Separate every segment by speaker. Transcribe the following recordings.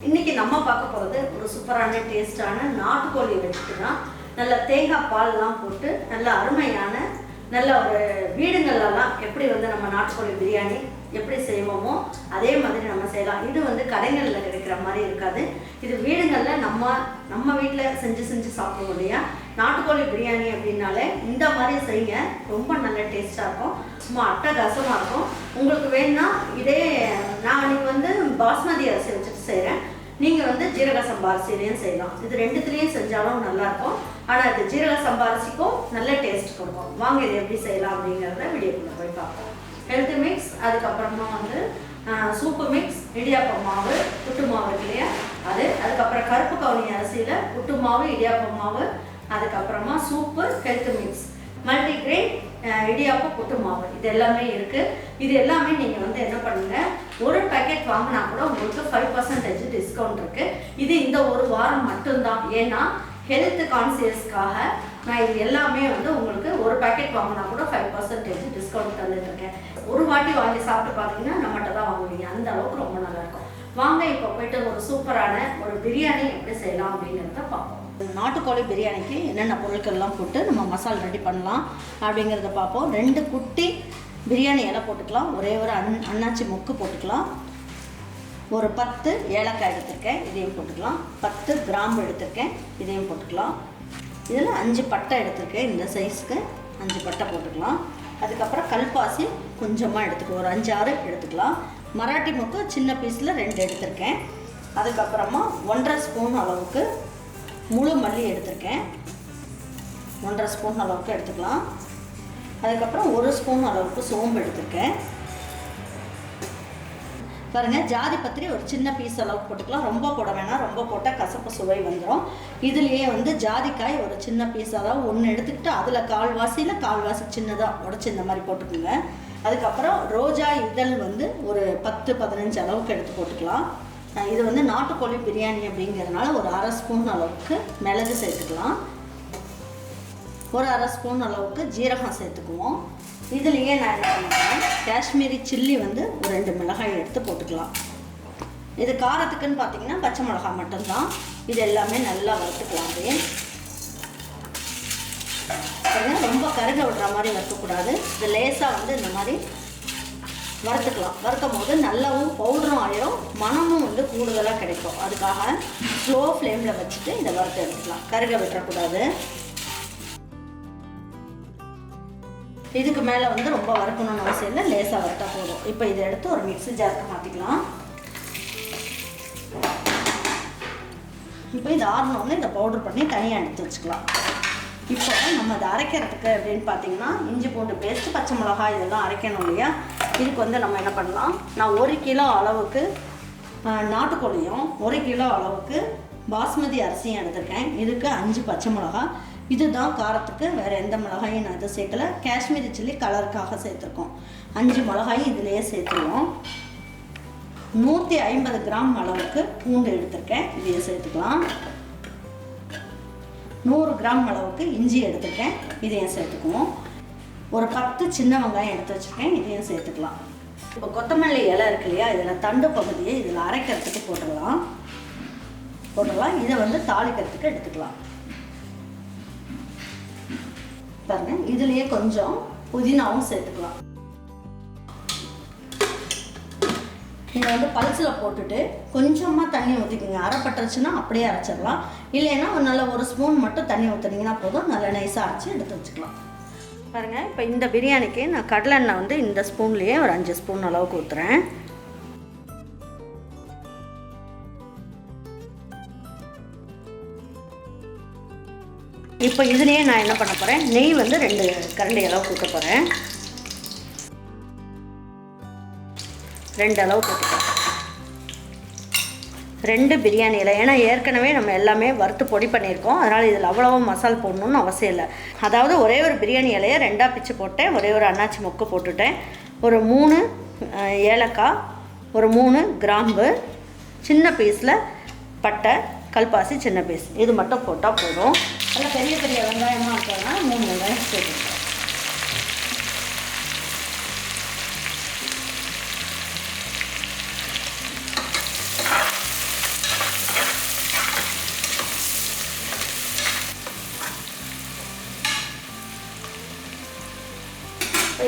Speaker 1: இன்னைக்கு நம்ம பார்க்க போகிறது ஒரு சூப்பரான டேஸ்டான நாட்டுக்கோழி வச்சுட்டு தான் நல்ல தேங்காய் பால்லாம் போட்டு நல்ல அருமையான நல்ல ஒரு வீடுங்கள்லாம் எப்படி நம்ம நாட்டுக்கோழி பிரியாணி எப்படி செய்வோமோ அதே மாதிரி நம்ம செய்யலாம். இது கடைகளில் கிடைக்கிற மாதிரி இருக்காது. இது வீடுங்களில் நம்ம வீட்டில் செஞ்சு சாப்பிடுவோம் இல்லையா. நாட்டுக்கோழி பிரியாணி அப்படின்னாலே இந்த மாதிரி செய்யுங்க, ரொம்ப நல்ல டேஸ்ட்டாக இருக்கும், சும்மா அட்டகாசமாக இருக்கும். உங்களுக்கு வேணும்னா இதே நான் இன்னைக்கு பாஸ்மதி அரிசி வச்சுட்டு செய்கிறேன். நீங்கள் ஜீரக சம்பா அரிசிலையும் செய்யலாம். இது ரெண்டுத்துலேயும் செஞ்சாலும் நல்லாயிருக்கும். ஆனால் இது ஜீரக சம்பா அரிசிக்கும் நல்ல டேஸ்ட் கொடுக்கும். வாங்க இது எப்படி செய்யலாம் அப்படிங்கிறத வீடியோக்குள்ளே போய் பார்ப்போம். ஹெல்த் மிக்ஸ், அதுக்கப்புறமா சூப்பு மிக்ஸ், இடியாப்பம் மாவு, புட்டு மாவு இருக்கு இல்லையா அது, அதுக்கப்புறம் கருப்பு கவுனி அரிசியில் புட்டு மாவு, இடியாப்பம் மாவு, அதுக்கப்புறமா soup, health mix, multigrain idiyappam puttu மாவு, இது எல்லாமே இருக்குது. இது எல்லாமே நீங்கள் என்ன பண்ணுங்கள், ஒரு பேக்கெட் வாங்கினா கூட உங்களுக்கு 5% டிஸ்கவுண்ட் இருக்குது. இது இந்த ஒரு வாரம் மட்டும்தான். ஏன்னா ஹெல்த் கான்சியஸ்க்காக நான் இது எல்லாமே உங்களுக்கு ஒரு பேக்கெட் வாங்கினா கூட 5% டிஸ்கவுண்ட் தந்துட்டுருக்கேன். ஒரு வாட்டி வாங்கி சாப்பிட்டு பார்த்தீங்கன்னா நம்மகிட்ட தான் வாங்குவீங்க, அந்த அளவுக்கு ரொம்ப நல்லாயிருக்கும். வாங்க இப்போ போய்ட்டு ஒரு சூப்பரான ஒரு பிரியாணி எப்படி செய்யலாம் அப்படிங்கிறத பார்ப்போம். நாட்டுக்கோழி பிரியாணிக்கு என்னென்ன பொருட்கள்லாம் போட்டு நம்ம மசாலா ரெடி பண்ணலாம் அப்படிங்கிறத பார்ப்போம். 2 குட்டி பிரியாணி இலை போட்டுக்கலாம், ஒரே ஒரு அன்னாச்சி மொக்கு போட்டுக்கலாம், ஒரு 10 ஏலக்காய் எடுத்திருக்கேன், இதையும் போட்டுக்கலாம், 10 கிராம்பு எடுத்திருக்கேன், இதையும் போட்டுக்கலாம். இதில் 5 பட்டை எடுத்திருக்கேன், இந்த சைஸ்க்கு 5 பட்டை போட்டுக்கலாம். அதுக்கப்புறம் கல்பாசி கொஞ்சமாக எடுத்துக்கலாம், ஒரு 5-6 எடுத்துக்கலாம். மராட்டி மொக்கு சின்ன பீஸில் 2 எடுத்திருக்கேன். அதுக்கப்புறமா 1.5 ஸ்பூன் அளவுக்கு முழு மல்லி எடுத்திருக்கேன், 1.5 ஸ்பூன் அளவுக்கு எடுத்துக்கலாம். அதுக்கப்புறம் 1 ஸ்பூன் அளவுக்கு சோம்பு எடுத்திருக்கேன். பாருங்கள், ஜாதி பத்திரி ஒரு சின்ன பீஸ் அளவுக்கு போட்டுக்கலாம், ரொம்ப போட வேணாம், ரொம்ப போட்டால் கசப்பு சுவை வந்துடும். இதுலேயே ஜாதிக்காய் ஒரு சின்ன பீஸ் அளவு 1 எடுத்துக்கிட்டு அதில் கால்வாசி சின்னதாக உடச்சி இந்த மாதிரி போட்டுக்கோங்க. அதுக்கப்புறம் ரோஜா இதழ் ஒரு 10-15 அளவுக்கு எடுத்து போட்டுக்கலாம். இது நாட்டுக்கோழி பிரியாணி அப்படிங்கிறதுனால ஒரு 1/2 ஸ்பூன் அளவுக்கு மிளகு சேர்த்துக்கலாம், ஒரு 1/2 ஸ்பூன் அளவுக்கு ஜீரகம் சேர்த்துக்குவோம். இதுலேயே நான் என்ன பண்ணுறேன், காஷ்மீரி சில்லி ஒரு 2 மிளகாய் எடுத்து போட்டுக்கலாம். இது காரத்துக்குன்னு பார்த்தீங்கன்னா பச்சை மிளகாய் மட்டும்தான். இது எல்லாமே நல்லா வறுத்துக்கலாம். அப்படியே ரொம்ப கருக விடுற மாதிரி வறுக்கக்கூடாது. இது லேசாக இந்த மாதிரி வறுத்துக்கலாம். வறுக்கும் போது நல்லாவும் பவுடரும் ஆயிரும், மணமும் கூடுதலாக கிடைக்கும். அதுக்காக ஸ்லோ ஃப்ளேமில் வச்சுட்டு இதை வறுத்து எடுத்துக்கலாம், கருக விட்டுறக்கூடாது. இதுக்கு மேலே ரொம்ப வறுக்கணும்னு அவசியம் இல்லை, லேசாக வறுத்தா போதும். இப்போ இதை எடுத்து ஒரு மிக்ஸி ஜாருக்கு மாற்றிக்கலாம். இப்போ இது ஆறணுன்னு இந்த பவுடர் பண்ணி தனியாக எடுத்து வச்சுக்கலாம். இப்போ நம்ம அதை அரைக்கிறதுக்கு அப்படின்னு பார்த்தீங்கன்னா இஞ்சி பூண்டு பேஸ்ட்டு, பச்சை மிளகாய் இதெல்லாம் அரைக்கணும் இல்லையா. இதுக்கு நம்ம என்ன பண்ணலாம், நான் 1 கிலோ அளவுக்கு நாட்டுக்கோழியும் 1 கிலோ அளவுக்கு பாஸ்மதி அரிசியும் எடுத்திருக்கேன். இதுக்கு 5 பச்சை மிளகாய், இதுதான் காரத்துக்கு, வேறு எந்த மிளகாயும் நான் இதை சேர்க்கலை. காஷ்மீரி சில்லி கலருக்காக சேர்த்துருக்கோம். 5 மிளகாயும் இதிலேயே சேர்த்துருவோம். 150 கிராம் அளவுக்கு பூண்டு எடுத்திருக்கேன், இதையே சேர்த்துக்கலாம். 100 கிராம் அளவுக்கு இஞ்சி எடுத்துருக்கேன், இதையும் சேர்த்துக்குவோம். ஒரு 10 சின்ன வெங்காயம் எடுத்து வச்சுருக்கேன், இதையும் சேர்த்துக்கலாம். இப்போ கொத்தமல்லி இலை இருக்கு இல்லையா, இதில் தண்டு பகுதியை இதில் அரைக்கிறதுக்கு போட்டுடலாம். இதை தாளிக்கிறதுக்கு எடுத்துக்கலாம். பாருங்க, இதுலேயே கொஞ்சம் புதினாவும் சேர்த்துக்கலாம். நீங்கள் பல்ஸில் போட்டுட்டு கொஞ்சமாக தண்ணி ஊற்றிக்கிங்க. அரைப்பட்டுருச்சுன்னா அப்படியே அரைச்சிடலாம், இல்லைன்னா நல்ல 1 ஸ்பூன் மட்டும் தண்ணி ஊற்றுனீங்கன்னா போதும், நல்லா நைஸாக அரைச்சி எடுத்து வச்சுக்கலாம். பாருங்கள், இப்போ இந்த பிரியாணிக்கு நான் கடலெண்ணெய் இந்த ஸ்பூன்லேயே ஒரு 5 ஸ்பூன் அளவுக்கு ஊற்றுறேன். இப்போ இதுலேயே நான் என்ன பண்ண போகிறேன், நெய் 2 கரண்டி அளவுக்கு ஊற்ற போகிறேன். 2 அளவு போட்டுக்கிறேன். 2 பிரியாணி இலை, ஏன்னா ஏற்கனவே நம்ம எல்லாமே வறுத்து பொடி பண்ணியிருக்கோம், அதனால் இதில் அவ்வளவோ மசால் போடணுன்னு அவசியம் இல்லை. அதாவது ஒரே ஒரு பிரியாணி இலையை 2ஆக பிச்சு போட்டேன், ஒரே ஒரு அன்னாச்சி மொக்கு போட்டுட்டேன், ஒரு 3 ஏலக்காய், ஒரு 3 கிராம்பு, சின்ன பீஸில் பட்டை, கல்பாசி சின்ன பீஸ், இது மட்டும் போட்டால் போதும். நல்லா பெரிய பெரிய வெங்காயமாக இருக்கிறதுனா 3 வெங்காயம் சேர்த்துக்கலாம்.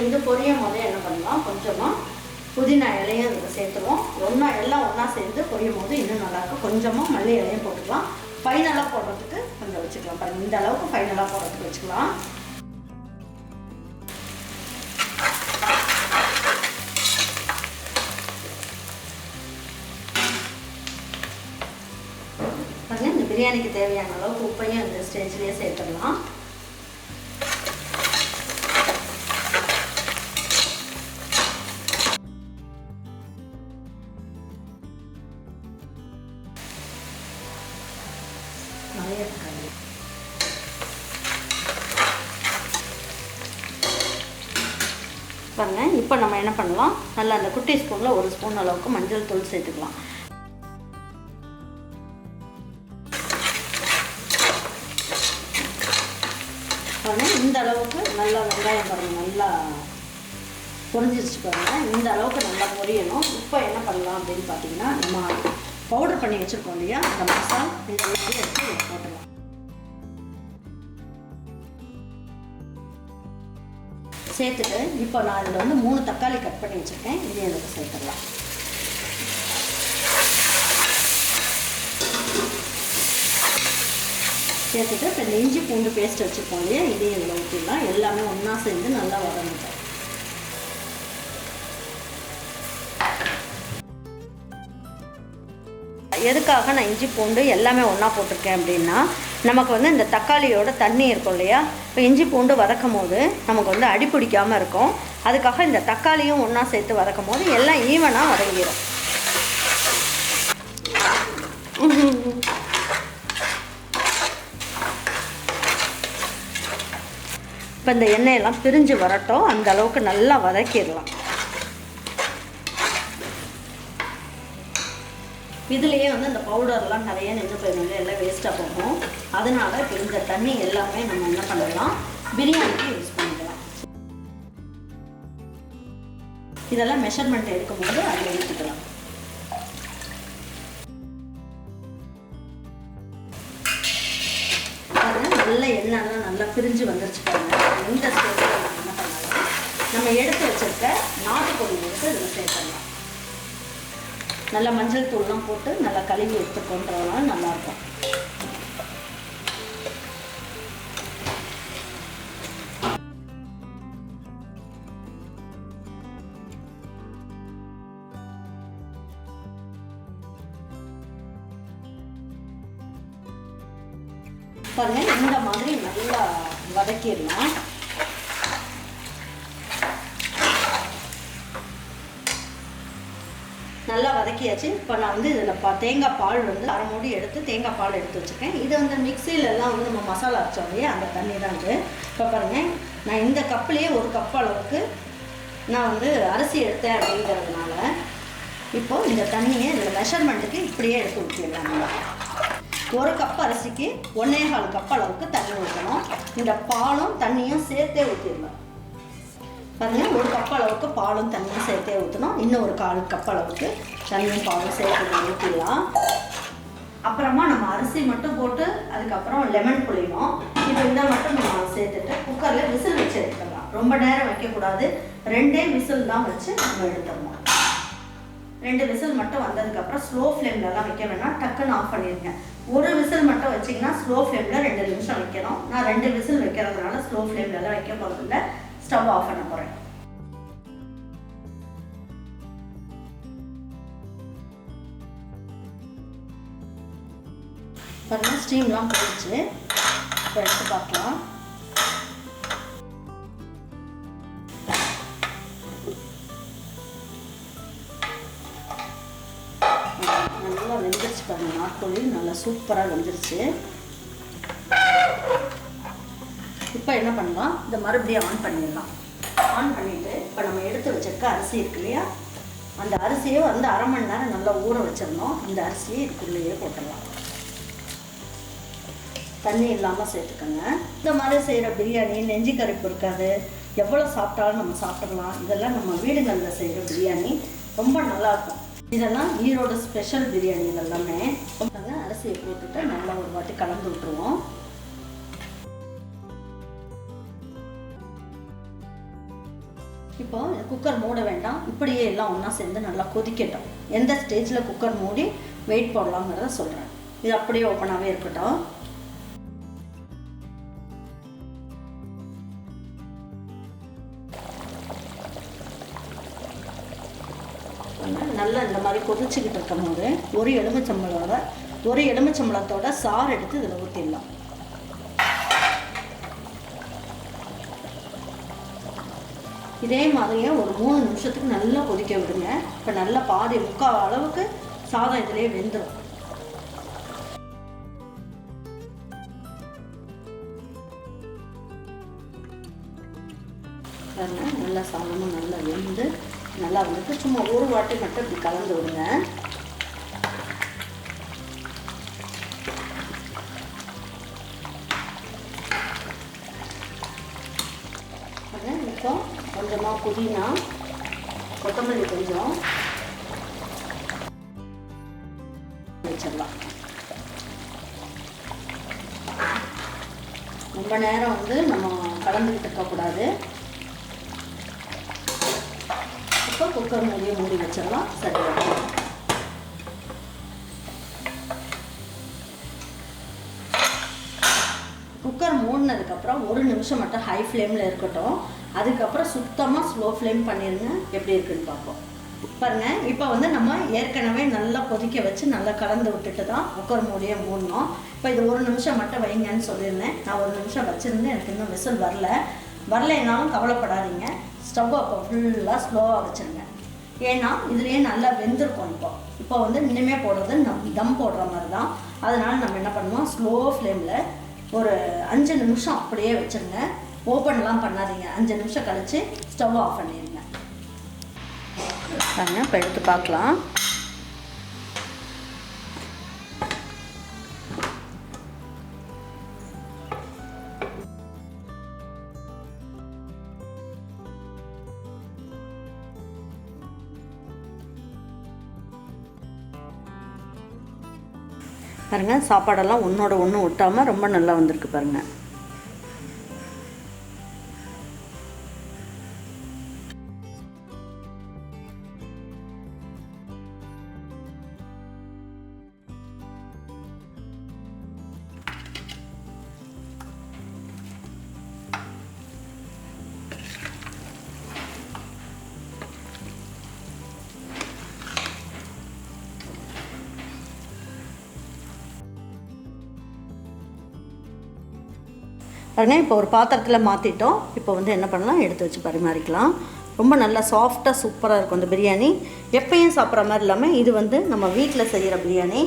Speaker 1: இது பொரியும் போதே என்ன பண்ணலாம், கொஞ்சமாக புதினா இலையும் இதில் சேர்த்துருவோம். எல்லாம் ஒன்றா சேர்ந்து பொரியும் போது இன்னும் நல்லாயிருக்கும். கொஞ்சமாக மல்லி இலையும் போட்டுக்கலாம். ஃபைனலாக போடுறதுக்கு கொஞ்சம் வச்சுக்கலாம். பாருங்கள், இந்த அளவுக்கு ஃபைனலாக போடுறதுக்கு வச்சுக்கலாம். பாருங்கள், இந்த பிரியாணிக்கு தேவையான அளவுக்கு உப்பையும் இந்த ஸ்டேஜ்லேயே சேர்த்துடலாம். பாருங்க, இப்போ நம்ம என்ன பண்ணலாம், நல்லா அந்த குட்டி ஸ்பூனில் 1 ஸ்பூன் அளவுக்கு மஞ்சள் தூள் சேர்த்துக்கலாம். பாருங்க, இந்த அளவுக்கு நல்லா வெங்காயம் பாருங்கள் நல்லா பொரிஞ்சிருச்சு. பாருங்கள், இந்த அளவுக்கு நல்லா பொரியணும். இப்போ என்ன பண்ணலாம் அப்படின்னு பார்த்தீங்கன்னா, நம்ம பவுடர் பண்ணி வச்சுருக்கோம் இல்லையா, அந்த மசாலா இதை எடுத்து போட்டுடலாம். சேர்த்துட்டு இப்போ நான் இதில் வந்து 3 தக்காளி கட் பண்ணி வச்சுருக்கேன். இதையும் இதுக்கு சேர்த்துடலாம். சேர்த்துட்டு இப்போ இந்த இஞ்சி பூண்டு பேஸ்ட் வச்சுருக்கோம் இல்லையா, இதையும் இதில் ஊற்றிடலாம். எல்லாமே ஒன்றா சேர்ந்து நல்லா வதங்கிட்டோம். எதுக்காக நான் இஞ்சி பூண்டு எல்லாமே ஒன்றா போட்டிருக்கேன் அப்படின்னா, நமக்கு வந்து இந்த தக்காளியோட தண்ணி இருக்கும் இல்லையா, இப்போ இஞ்சி பூண்டு வதக்கும் போது நமக்கு வந்து அடி பிடிக்காமல் இருக்கும். அதுக்காக இந்த தக்காளியும் ஒன்றா சேர்த்து வதக்கும் போது எல்லாம் ஈவனாக வதங்கிடும். இப்போ இந்த எண்ணெயெல்லாம் பிரிஞ்சு வரட்டும், அந்த அளவுக்கு நல்லா வதக்கிடலாம். இதுலேயே வந்து அந்த பவுடர்லாம் நிறைய நின்று போயிடுங்க, எல்லாம் வேஸ்ட்டாக போகும். அதனால இப்போ இந்த தண்ணி எல்லாமே நம்ம என்ன பண்ணலாம், பிரியாணிக்கு யூஸ் பண்ணிக்கலாம். இதெல்லாம் மெஷர்மெண்ட் எடுக்கும்போது அதில் ஊற்றிக்கலாம். நல்ல எண்ணெய்லாம் நல்லா பிரிஞ்சு வந்துருச்சு பாருங்க. இந்த ஸ்டேஜில் நம்ம என்ன பண்ணலாம், நம்ம எடுத்து வச்சுருக்க நாட்டுக்கோழி எடுத்து இதில் சேர்த்துடலாம். நல்லா மஞ்சள் தூள்லாம் போட்டு நல்லா கழுவி எடுத்துக்கொண்டதுனால நல்லாயிருக்கும். பாருங்க, இந்த மாதிரி நல்லா வதக்கிடலாம். நல்லா வதக்கியாச்சு. இப்போ நான் வந்து இதில் தேங்காய் பால் வந்து அரை மூடி எடுத்து தேங்காய் பால் எடுத்து வச்சுருக்கேன். இது வந்து மிக்சியிலலாம் வந்து நம்ம மசாலா அரைச்சோம் இல்லையா, அந்த தண்ணி தான் இது. இப்போ பாருங்கள், நான் இந்த கப்புலேயே 1 கப் அளவுக்கு நான் வந்து அரிசி எடுத்தேன் அப்படிங்கிறதுனால இப்போது இந்த தண்ணியை இந்த மெஷர்மெண்ட்டுக்கு இப்படியே எடுத்து ஊற்றிடலாம். 1 கப் அரிசிக்கு 1.25 கப் அளவுக்கு தண்ணி ஊற்றணும். இந்த பாலும் தண்ணியும் சேர்த்தே ஊற்றிடலாம். பாருங்கள், 1 கப் அளவுக்கு பாலும் தண்ணியும் சேர்த்தே ஊற்றணும். இன்னும் 1/4 கப் அளவுக்கு தண்ணியும் பாலும் சேர்த்து ஊற்றிடலாம். அப்புறமா நம்ம அரிசி மட்டும் போட்டு அதுக்கப்புறம் லெமன் புளியணும். இப்போ இதை மட்டும் நம்ம சேர்த்துட்டு குக்கரில் விசில் வச்சு எடுத்துடலாம். ரொம்ப நேரம் வைக்கக்கூடாது, 2 விசில் தான் வச்சு நம்ம எடுத்துடணும். 2 விசில் மட்டும் வந்ததுக்கப்புறம் ஸ்லோ ஃப்ளேம்லலாம் வைக்க வேணாம், டக்குன்னு ஆஃப் பண்ணிடுங்க. 1 விசில் மட்டும் வச்சிங்கன்னா ஸ்லோ ஃப்ளேமில் 2 நிமிஷம் வைக்கணும். நான் 2 விசில் வைக்கிறதுனால ஸ்லோ ஃப்ளேம்லலாம் வைக்க போகிறதில்ல, ஸ்டவ் ஆஃப் பண்ண போகிறேன். பாருங்க, ஸ்டீம்லாம் போயிடுச்சு. இப்போ எடுத்து பார்க்கலாம். நல்லா வெந்துருச்சு பாருங்க, நாட்டுக்கோழி நல்லா சூப்பராக வெந்துருச்சு. இப்போ என்ன பண்ணலாம், இதை மறுபடியும் ஆன் பண்ணிடலாம். ஆன் பண்ணிவிட்டு இப்போ நம்ம எடுத்து வச்சிருக்க அரிசி இருக்கு இல்லையா, அந்த அரிசியை வந்து அரை மணி நேரம் நல்லா ஊற வச்சிடணும். இந்த அரிசியை இதுக்குள்ளேயே போட்டுடலாம். தண்ணி இல்லாமல் சேர்த்துக்கோங்க. இந்த மாதிரி செய்கிற பிரியாணி நெஞ்சு கருப்பு இருக்காது, எவ்வளோ சாப்பிட்டாலும் நம்ம சாப்பிடலாம். இதெல்லாம் நம்ம வீடுகளில் செய்கிற பிரியாணி ரொம்ப நல்லாயிருக்கும். இதெல்லாம் ஈரோடு ஸ்பெஷல் பிரியாணி. இதெல்லாமே அரிசியை போட்டுட்டு நல்லா ஒரு வாட்டி கலந்து விட்டுருவோம். இப்போ குக்கர் மூட வேண்டாம், இப்படியே எல்லாம் ஒன்றா சேர்ந்து நல்லா கொதிக்கட்டும். எந்த ஸ்டேஜில் குக்கர் மூடி வெயிட் போடலாங்கிறத சொல்கிறேன். இது அப்படியே ஓப்பனாகவே இருக்கட்டும். நல்லா இந்த மாதிரி கொதிச்சுக்கிட்டு இருக்கும் போது ஒரு எலுமிச்சம்பழத்தோட சாறு எடுத்து இதில் ஊற்றிடலாம். இதே மாதிரியே ஒரு 3 நிமிஷத்துக்கு நல்லா கொதிக்க விடுங்க. இப்போ நல்லா பாதி முக்கால் அளவுக்கு சாதம் இதிலே வெந்துடும். நல்லா சாதமும் நல்லா வெந்து நல்லா வந்துட்டு சும்மா ஒரு வாட்டி மட்டும் இப்படி கலந்து விடுங்க. இப்போ கொஞ்சமாக புதினா, கொத்தமல்லி கொஞ்சம் வச்சிடலாம். ரொம்ப நேரம் வந்து நம்ம கலந்துக்கிட்டு இருக்கக்கூடாது. இப்போ குக்கர் மூடி வச்சிடலாம். சரியாக குக்கர் மூடினதுக்கப்புறம் 1 நிமிஷம் மட்டும் ஹை ஃப்ளேமில் இருக்கட்டும். அதுக்கப்புறம் சுத்தமாக ஸ்லோ ஃப்ளேம் பண்ணிடுங்க. எப்படி இருக்குன்னு பார்ப்போம். பாருங்கள், இப்போ வந்து நம்ம ஏற்கனவே நல்லா கொதிக்க வச்சு நல்லா கலந்து விட்டுட்டு தான் குக்கர் மூடியை மூடணும். இப்போ இது 1 நிமிஷம் மட்டும் வைங்கன்னு சொல்லியிருந்தேன். நான் 1 நிமிஷம் வச்சுருந்தேன். எனக்கு இன்னும் விசில் வரலைனாலும் கவலைப்படாதீங்க. ஸ்டவ் அப்போ ஃபுல்லாக ஸ்லோவாக வச்சுருங்க. ஏன்னா இதுலேயே நல்லா வெந்திருக்கும். இப்போ வந்து இனிமேல் போடுறது தம் போடுற மாதிரி தான். அதனால் நம்ம என்ன பண்ணுவோம், ஸ்லோ ஃப்ளேமில் ஒரு 5 நிமிஷம் அப்படியே வச்சுருங்க. ஓப்பன்லாம் பண்ணாதீங்க. 5 நிமிஷம் கழித்து ஸ்டவ் ஆஃப் பண்ணிடுங்க. பாருங்க, இப்போ எடுத்து பார்க்கலாம். பாருங்கள், சாப்பாடெல்லாம் ஒன்றோட ஒன்று ஒட்டாமல் ரொம்ப நல்லா வந்திருக்கு பாருங்கள். பாருங்கள், இப்போ ஒரு பாத்திரத்தில் மாற்றிட்டோம். இப்போ வந்து என்ன பண்ணலாம், எடுத்து வச்சு பரிமாறிக்கலாம். ரொம்ப நல்லா சாஃப்டாக சூப்பராக இருக்கும் இந்த பிரியாணி. எப்பயும் சாப்பிட்ற மாதிரி இல்லாமல் இது வந்து நம்ம வீட்டில் செய்கிற பிரியாணி.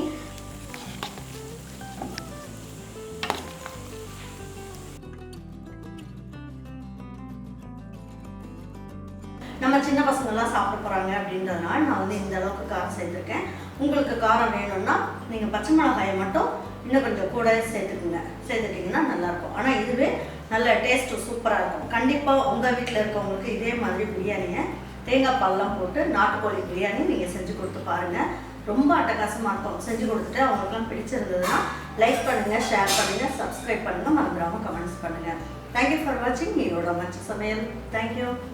Speaker 1: நம்ம சின்ன பசங்கள்லாம் சாப்பிட போகிறாங்க அப்படின்றதுனால நான் வந்து இந்த அளவுக்கு காரம் சேர்த்துருக்கேன். உங்களுக்கு காரம் வேணும்னா நீங்கள் பச்சை மிளகாயை மட்டும் இன்னும் கொஞ்சம் கூட சேர்த்துட்டிங்கன்னா நல்லாயிருக்கும். ஆனால் இதுவே நல்ல டேஸ்ட்டு சூப்பராக இருக்கும். கண்டிப்பாக உங்கள் வீட்டில் இருக்கவங்களுக்கு இதே மாதிரி பிரியாணியை தேங்காய் பால்லாம் போட்டு நாட்டுக்கோழி பிரியாணி நீங்கள் செஞ்சு கொடுத்து பாருங்கள். ரொம்ப அட்டகாசமாக இருக்கும். செஞ்சு கொடுத்துட்டு அவங்களுக்குலாம் பிடிச்சிருந்ததுன்னா லைக் பண்ணுங்கள், ஷேர் பண்ணுங்கள், சப்ஸ்கிரைப் பண்ணுங்கள், மறந்துடாமல் கமெண்ட்ஸ் பண்ணுங்கள். தேங்க்யூ ஃபார் வாட்சிங் ஈரோட மச்ச சமையல். தேங்க்யூ.